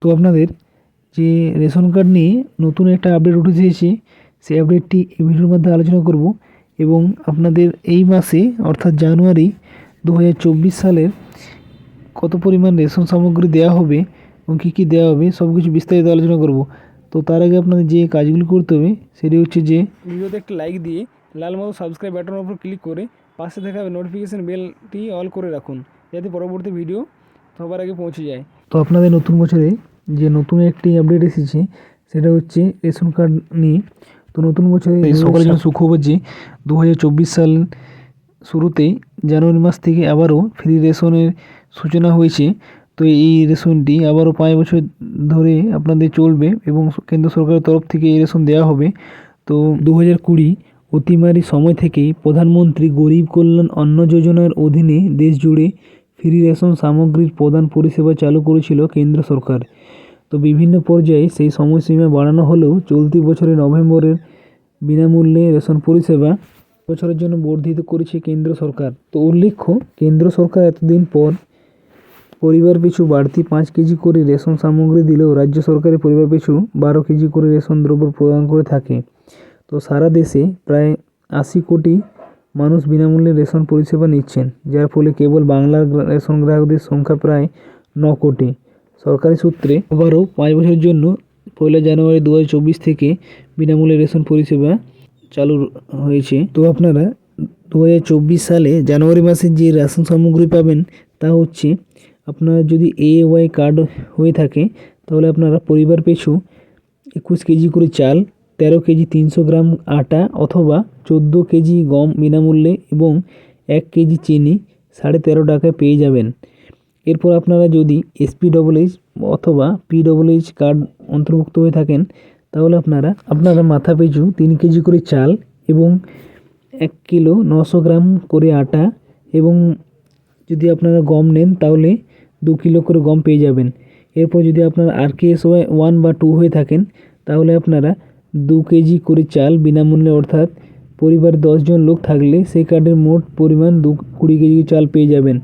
তো আপনাদের যে রেশন কার্ড নিয়ে নতুন একটা আপডেট উঠে এসেছে, সেই আপডেটটি এই ভিডিওর মধ্যে আলোচনা করব এবং আপনাদের এই মাসে অর্থাৎ জানুয়ারি 2024 সালের কত পরিমাণ রেশন সামগ্রী দেওয়া হবে এবং কী কী দেওয়া হবে সব কিছু বিস্তারিত আলোচনা করব। তো তার আগে আপনাদের যে কাজগুলি করতে হবে সেটি হচ্ছে যে ভিডিওতে একটা লাইক দিয়ে লাল মতো সাবস্ক্রাইব বাটনের উপর ক্লিক করে পাশে থাকা নোটিফিকেশান বেলটি অল করে রাখুন, যাতে পরবর্তী ভিডিও সবার আগে পৌঁছে যায়। তো আপনাদের নতুন বছরে যে নতুন একটি আপডেট এসেছে সেটা হচ্ছে রেশন কার্ড নিয়ে। তো নতুন বছরে সকলের জন্য সুখবর যে 2024 সাল শুরুতেই জানুয়ারি মাস থেকে আবারও ফ্রি রেশনের সূচনা হয়েছে। তো এই রেশনটি আবারও 5 বছর ধরে আপনাদের চলবে এবং কেন্দ্র সরকারের তরফ থেকে এই রেশন দেওয়া হবে। তো 2020 অতিমারি সময় থেকেই প্রধানমন্ত্রী গরিব কল্যাণ অন্ন যোজনার অধীনে দেশ জুড়ে ফ্রি রেশন সামগ্রীর প্রদান পরিষেবা চালু করেছিল কেন্দ্র সরকার। তো বিভিন্ন পর্যায়ে সেই সময়সীমা বাড়ানো হলেও চলতি বছরের নভেম্বরের বিনামূল্যে রেশন পরিষেবা বছরের জন্য বর্ধিত করেছে কেন্দ্র সরকার। তো উল্লেখ্য, কেন্দ্র সরকার এতদিন পর পরিবার পিছু বাড়তি 5 কেজি করে রেশন সামগ্রী দিলেও রাজ্য সরকারের পরিবার পিছু 12 কেজি করে রেশন দ্রব্য প্রদান করে থাকে। তো সারা দেশে প্রায় 80 কোটি মানুষ বিনামূল্যে রেশন পরিষেবা নিচ্ছেন, যার ফলে কেবল বাংলার রেশন গ্রাহকদের সংখ্যা প্রায় 9 কোটি। সরকারি সূত্রে আবারও 5 বছরের জন্য 1 জানুয়ারি 2024 থেকে বিনামূল্যে রেশন পরিষেবা চালু হয়েছে। তো আপনারা 2024 সালে জানুয়ারি মাসে যে রেশন সামগ্রী পাবেন তা হচ্ছে, আপনারা যদি AY কার্ড হয়ে থাকে তাহলে আপনারা পরিবার পিছু 21 কেজি করে চাল, 13 কেজি 300 গ্রাম আটা অথবা 14 কেজি গম বিনামূল্যে এবং 1 কেজি চিনি 13.5 টাকায় পেয়ে যাবেন। এরপর আপনারা যদি SPHH অথবা PHH কার্ড অন্তর্ভুক্ত হয়ে থাকেন তাহলে আপনারা মাথা পিছু 3 কেজি করে চাল এবং 1 কিলো 900 গ্রাম করে আটা এবং যদি আপনারা গম নেন তাহলে 2 কিলো করে গম পেয়ে যাবেন। এরপর যদি আপনারা RKSY 1 বা 2 হয়ে থাকেন তাহলে আপনারা 2 কেজি করে চাল বিনামূল্যে, অর্থাৎ পরিবারে 10 জন লোক থাকলে সেই কার্ডের মোট পরিমাণ 20 কেজি চাল পেয়ে যাবেন।